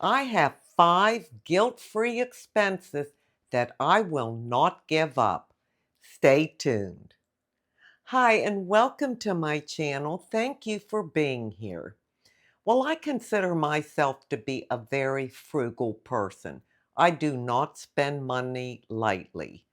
I have 5 guilt-free expenses that I will not give up. Stay tuned. Hi, and welcome to my channel. Thank you for being here. Well, I consider myself to be a very frugal person. I do not spend money lightly,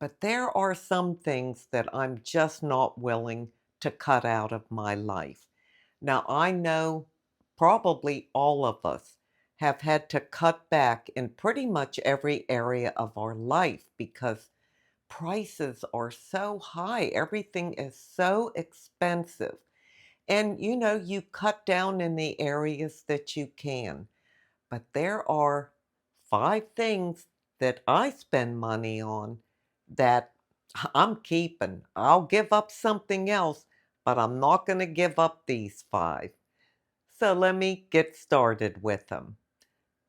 but there are some things that I'm just not willing to cut out of my life. Now, I know probably all of us have had to cut back in pretty much every area of our life because prices are so high. Everything is so expensive. And you cut down in the areas that you can. But there are 5 things that I spend money on that I'm keeping. I'll give up something else, but I'm not going to give up these 5. So let me get started with them.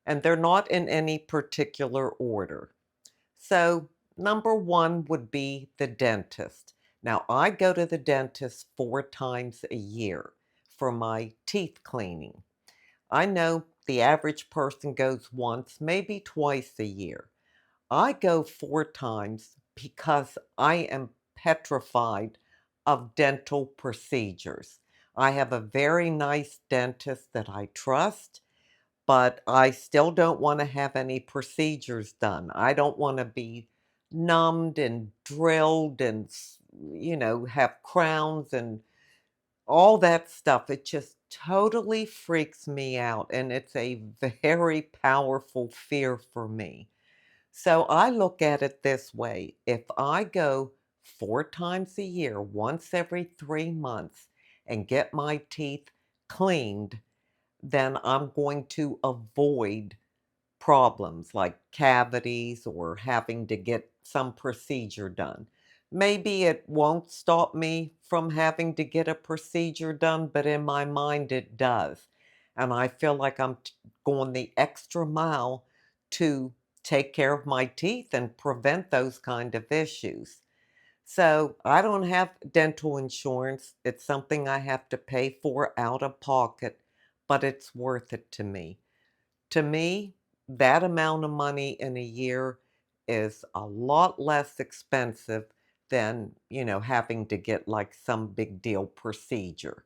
And they're not in any particular order. So, number 1 would be the dentist. Now, I go to the dentist 4 times a year for my teeth cleaning. I know the average person goes once, maybe twice a year. I go 4 times because I am petrified of dental procedures. I have a very nice dentist that I trust, but I still don't want to have any procedures done. I don't want to be numbed and drilled and, have crowns and all that stuff. It just totally freaks me out, and it's a very powerful fear for me. So I look at it this way. If I go 4 times a year, once every 3 months, and get my teeth cleaned, then I'm going to avoid problems like cavities or having to get some procedure done. Maybe it won't stop me from having to get a procedure done, but in my mind it does. And I feel like I'm going the extra mile to take care of my teeth and prevent those kind of issues. So I don't have dental insurance. It's something I have to pay for out of pocket, but it's worth it to me. To me, that amount of money in a year is a lot less expensive than, having to get like some big deal procedure.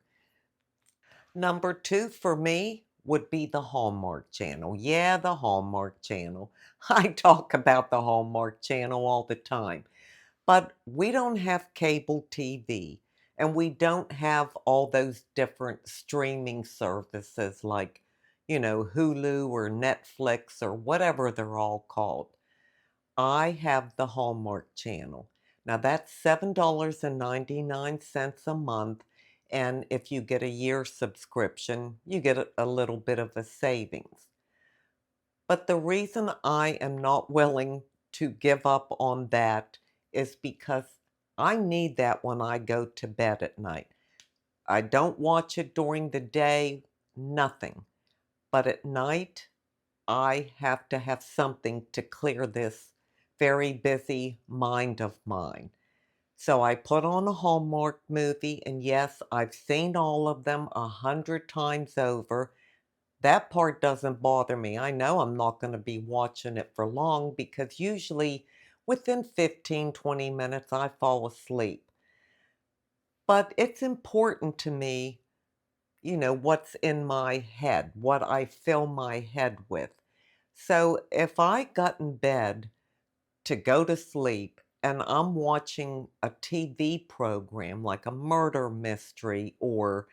Number 2 for me would be the Hallmark Channel. Yeah, the Hallmark Channel. I talk about the Hallmark Channel all the time. But we don't have cable TV, and we don't have all those different streaming services like, Hulu or Netflix or whatever they're all called. I have the Hallmark Channel. Now that's $7.99 a month, and if you get a year subscription, you get a little bit of a savings. But the reason I am not willing to give up on that is because I need that when I go to bed at night. I don't watch it during the day, nothing. But at night, I have to have something to clear this very busy mind of mine. So I put on a Hallmark movie, and yes, I've seen all of them 100 times over. That part doesn't bother me. I know I'm not going to be watching it for long because usually within 15, 20 minutes I fall asleep. But it's important to me, what's in my head, what I fill my head with. So if I got in bed to go to sleep and I'm watching a TV program like a murder mystery or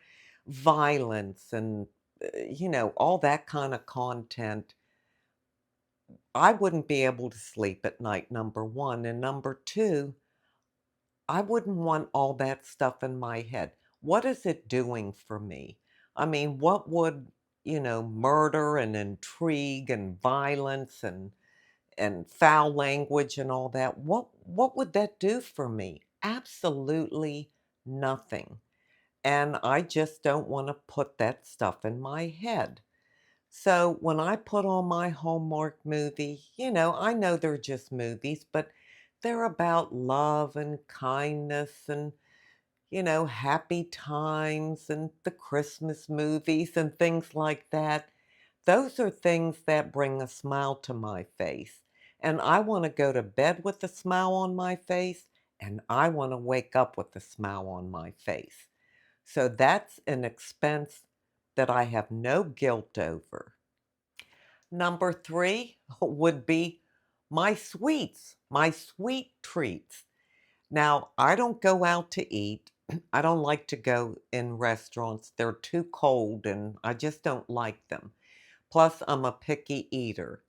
violence and, all that kind of content, I wouldn't be able to sleep at night, number 1. And number 2, I wouldn't want all that stuff in my head. What is it doing for me? I mean, what would, murder and intrigue and violence and foul language and all that, what would that do for me? Absolutely nothing. And I just don't want to put that stuff in my head. So when I put on my Hallmark movie, I know they're just movies, but they're about love and kindness and, happy times and the Christmas movies and things like that. Those are things that bring a smile to my face. And I want to go to bed with a smile on my face, and I want to wake up with a smile on my face. So that's an expense that I have no guilt over. Number three would be my sweets, my sweet treats. Now, I don't go out to eat. I don't like to go in restaurants. They're too cold and I just don't like them. Plus, I'm a picky eater.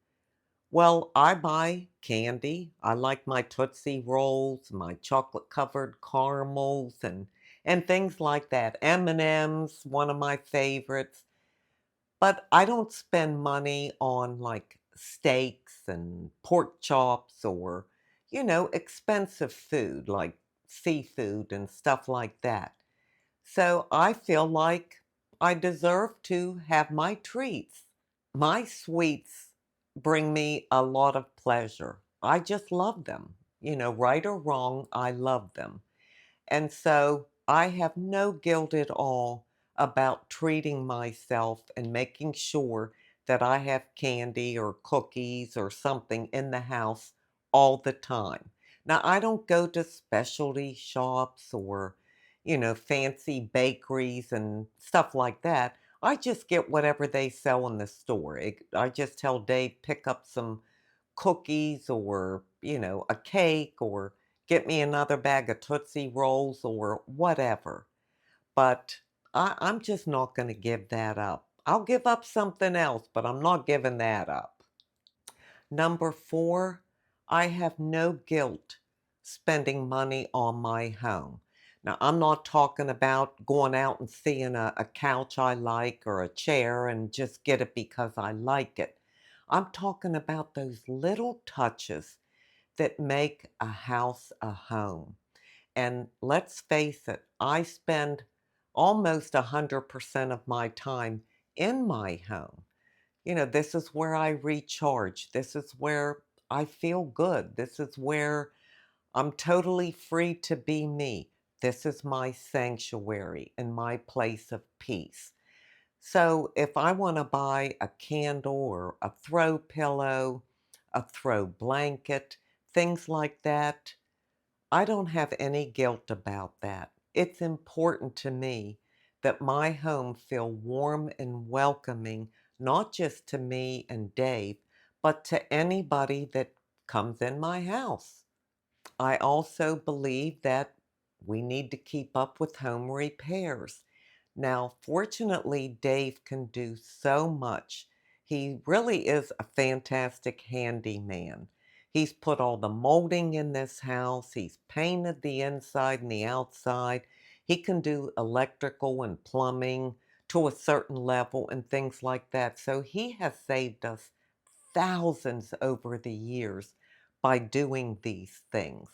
Well, I buy candy. I like my Tootsie Rolls, my chocolate covered caramels and things like that. M&Ms, one of my favorites. But I don't spend money on like steaks and pork chops or, expensive food like seafood and stuff like that. So I feel like I deserve to have my treats. My sweets bring me a lot of pleasure. I just love them. Right or wrong, I love them. And so I have no guilt at all about treating myself and making sure that I have candy or cookies or something in the house all the time. Now, I don't go to specialty shops or, fancy bakeries and stuff like that. I just get whatever they sell in the store. I just tell Dave, pick up some cookies or, a cake or get me another bag of Tootsie Rolls or whatever. But I'm just not going to give that up. I'll give up something else, but I'm not giving that up. Number four, I have no guilt spending money on my home. Now, I'm not talking about going out and seeing a couch I like or a chair and just get it because I like it. I'm talking about those little touches that make a house a home. And let's face it, I spend almost 100% of my time in my home. This is where I recharge. This is where I feel good. This is where I'm totally free to be me. This is my sanctuary and my place of peace. So if I want to buy a candle or a throw pillow, a throw blanket, things like that, I don't have any guilt about that. It's important to me that my home feel warm and welcoming, not just to me and Dave, but to anybody that comes in my house. I also believe that we need to keep up with home repairs. Now, fortunately, Dave can do so much. He really is a fantastic handyman. He's put all the molding in this house, he's painted the inside and the outside. He can do electrical and plumbing to a certain level and things like that. So he has saved us thousands over the years by doing these things.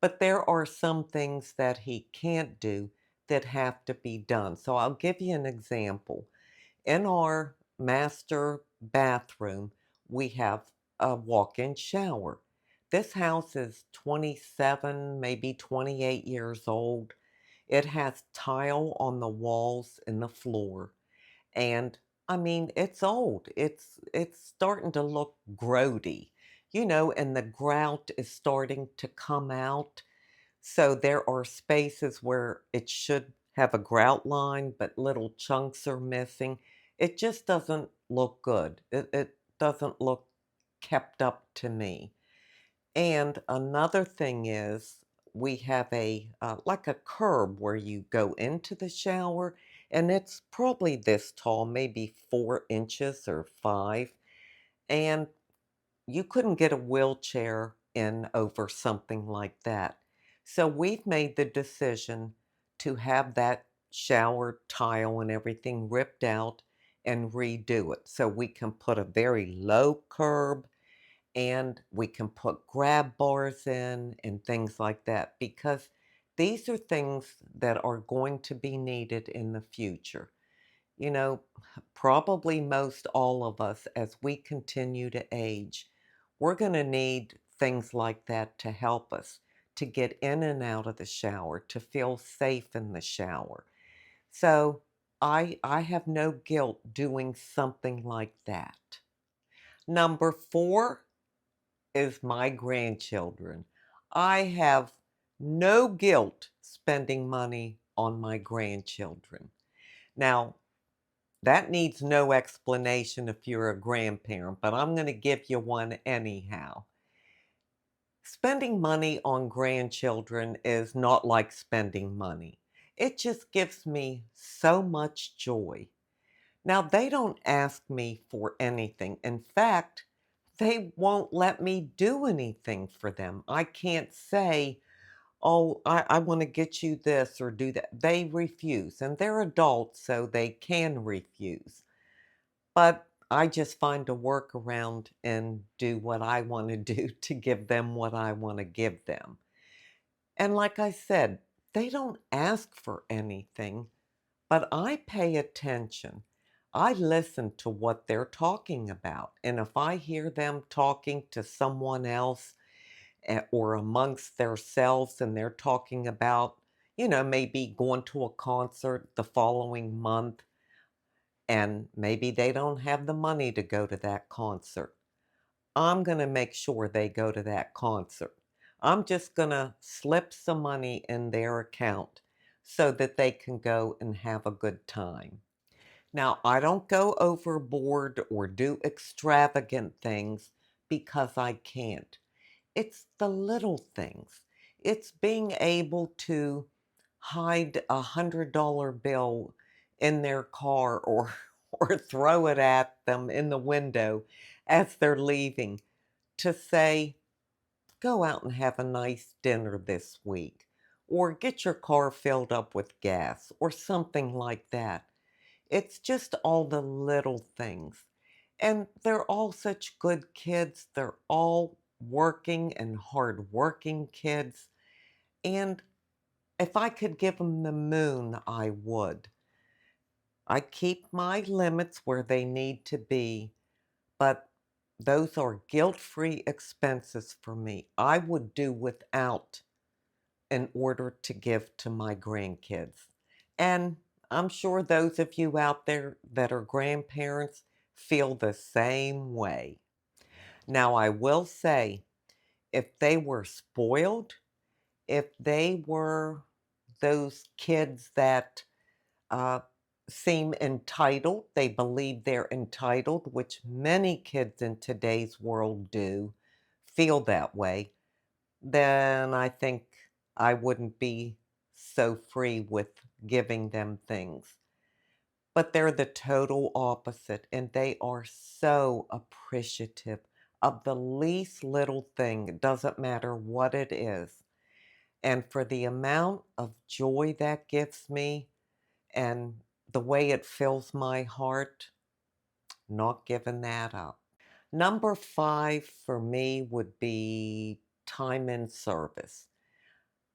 But there are some things that he can't do that have to be done. So I'll give you an example. In our master bathroom, we have a walk in shower. This house is 27, maybe 28 years old. It has tile on the walls and the floor. And I mean, it's old. It's starting to look grody, and the grout is starting to come out. So there are spaces where it should have a grout line, but little chunks are missing. It just doesn't look good. It doesn't look kept up to me. And another thing is we have a like a curb where you go into the shower, and it's probably this tall, maybe 4 inches or five. And you couldn't get a wheelchair in over something like that. So we've made the decision to have that shower tile and everything ripped out and redo it. So we can put a very low curb and we can put grab bars in and things like that because these are things that are going to be needed in the future. You know, probably most all of us, as we continue to age, we're going to need things like that to help us to get in and out of the shower, to feel safe in the shower. So I have no guilt doing something like that. Number 4 is my grandchildren. I have no guilt spending money on my grandchildren. Now, that needs no explanation if you're a grandparent, but I'm going to give you one anyhow. Spending money on grandchildren is not like spending money. It just gives me so much joy. Now, they don't ask me for anything. In fact, they won't let me do anything for them. I can't say, oh, I want to get you this or do that. They refuse, and they're adults, so they can refuse. But I just find a workaround and do what I want to do to give them what I want to give them. And like I said, they don't ask for anything, but I pay attention. I listen to what they're talking about. And if I hear them talking to someone else or amongst themselves and they're talking about, maybe going to a concert the following month and maybe they don't have the money to go to that concert, I'm going to make sure they go to that concert. I'm just going to slip some money in their account so that they can go and have a good time. Now, I don't go overboard or do extravagant things because I can't. It's the little things. It's being able to hide $100 bill in their car or or throw it at them in the window as they're leaving to say, "Go out and have a nice dinner this week," or "Get your car filled up with gas," or something like that. It's just all the little things. And they're all such good kids. They're all working and hardworking kids. And if I could give them the moon, I would. I keep my limits where they need to be, but those are guilt-free expenses for me. I would do without in order to give to my grandkids. And I'm sure those of you out there that are grandparents feel the same way. Now, I will say, if they were spoiled, if they were those kids that uh, seem entitled, they believe they're entitled, which many kids in today's world do feel that way, then I think I wouldn't be so free with giving them things. But they're the total opposite, and they are so appreciative of the least little thing. It doesn't matter what it is. And for the amount of joy that gives me and the way it fills my heart, not giving that up. Number 5 for me would be time in service.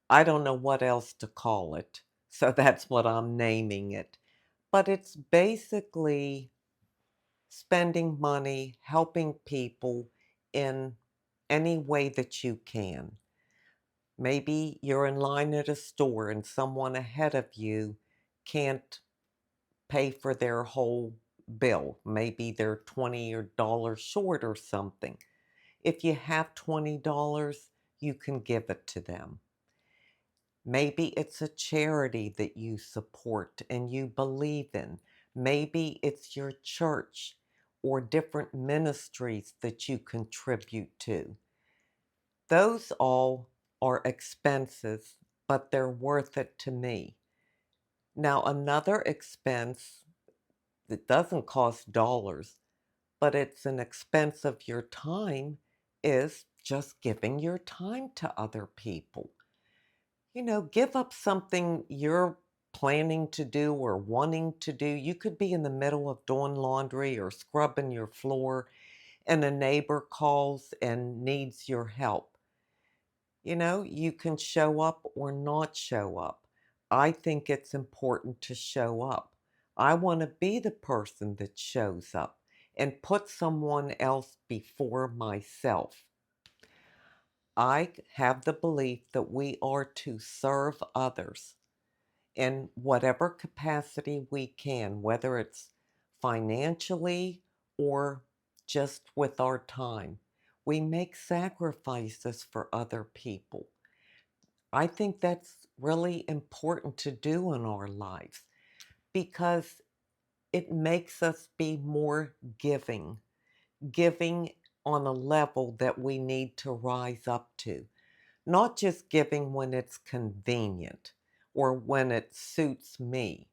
I don't know what else to call it, so that's what I'm naming it. But it's basically spending money, helping people in any way that you can. Maybe you're in line at a store and someone ahead of you can't pay for their whole bill. Maybe they're $20 short or something. If you have $20, you can give it to them. Maybe it's a charity that you support and you believe in. Maybe it's your church or different ministries that you contribute to. Those all are expenses, but they're worth it to me. Now, another expense that doesn't cost dollars, but it's an expense of your time is just giving your time to other people. Give up something you're planning to do or wanting to do. You could be in the middle of doing laundry or scrubbing your floor, and a neighbor calls and needs your help. You can show up or not show up. I think it's important to show up. I want to be the person that shows up and put someone else before myself. I have the belief that we are to serve others. in whatever capacity we can, whether it's financially or just with our time. We make sacrifices for other people. I think that's really important to do in our lives because it makes us be more giving on a level that we need to rise up to, not just giving when it's convenient or when it suits me.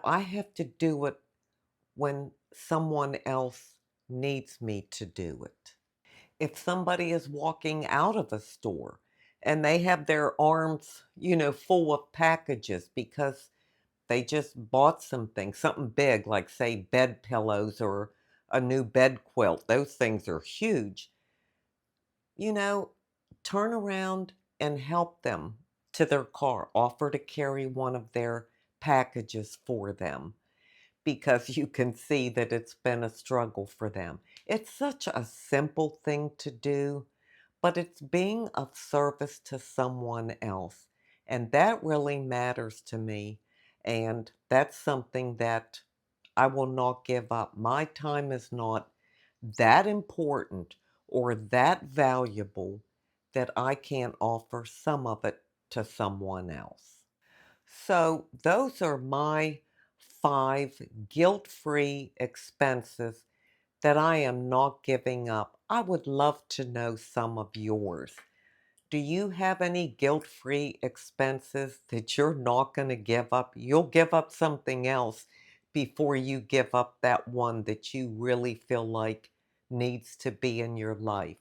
I have to do it when someone else needs me to do it. If somebody is walking out of a store and they have their arms, full of packages because they just bought something big, like, say, bed pillows or a new bed quilt. Those things are huge. You know, turn around and help them to their car. Offer to carry one of their packages for them because you can see that it's been a struggle for them. It's such a simple thing to do, but it's being of service to someone else. And that really matters to me. And that's something that I will not give up. My time is not that important or that valuable that I can't offer some of it to someone else. So, those are my 5 guilt free expenses that I am not giving up. I would love to know some of yours. Do you have any guilt free expenses that you're not going to give up? You'll give up something else before you give up that one that you really feel like needs to be in your life.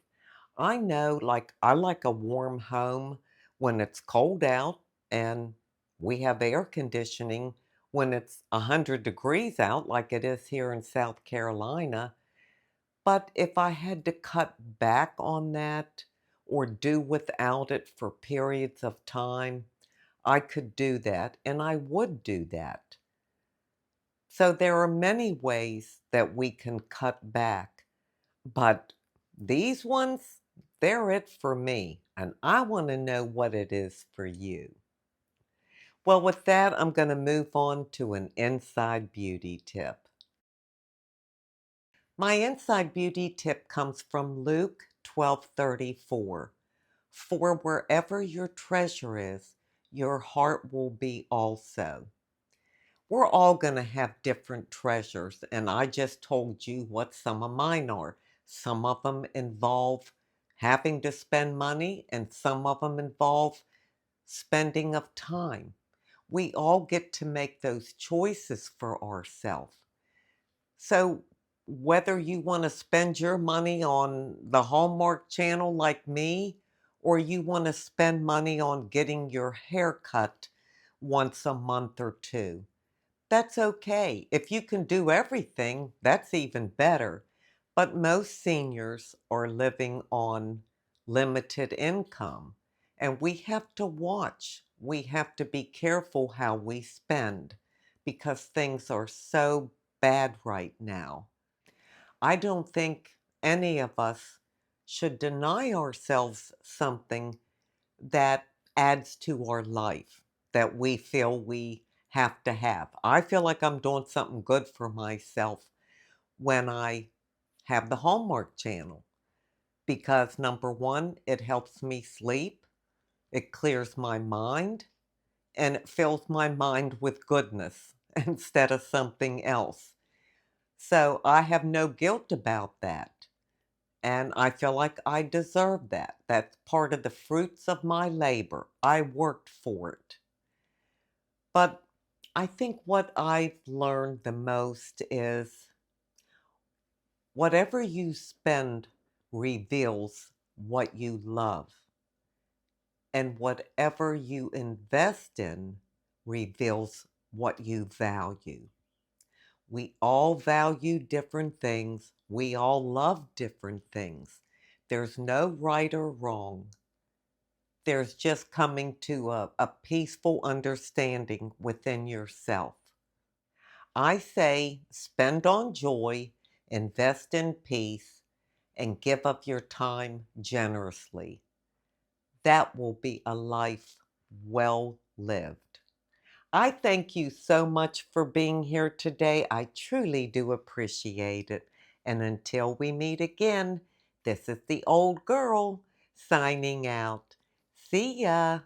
I know, like, I like a warm home when it's cold out and we have air conditioning when it's 100 degrees out, like it is here in South Carolina. But if I had to cut back on that or do without it for periods of time, I could do that and I would do that. So there are many ways that we can cut back, but these ones, they're it for me, and I want to know what it is for you. Well, with that, I'm going to move on to an inside beauty tip. My inside beauty tip comes from Luke 12:34. For wherever your treasure is, your heart will be also. We're all going to have different treasures, and I just told you what some of mine are. Some of them involve having to spend money, and some of them involve spending of time. We all get to make those choices for ourselves. So, whether you want to spend your money on the Hallmark Channel like me, or you want to spend money on getting your hair cut once a month or two, that's okay. If you can do everything, that's even better. But most seniors are living on limited income, and we have to watch. We have to be careful how we spend because things are so bad right now. I don't think any of us should deny ourselves something that adds to our life that we feel we have to have. I feel like I'm doing something good for myself when I have the Hallmark Channel because number one, it helps me sleep, it clears my mind, and it fills my mind with goodness instead of something else. So I have no guilt about that. And I feel like I deserve that. That's part of the fruits of my labor. I worked for it. But I think what I've learned the most is whatever you spend reveals what you love, and whatever you invest in reveals what you value. We all value different things. We all love different things. There's no right or wrong. There's just coming to a peaceful understanding within yourself. I say spend on joy, invest in peace, and give up your time generously. That will be a life well lived. I thank you so much for being here today. I truly do appreciate it. And until we meet again, this is the old girl signing out. See ya.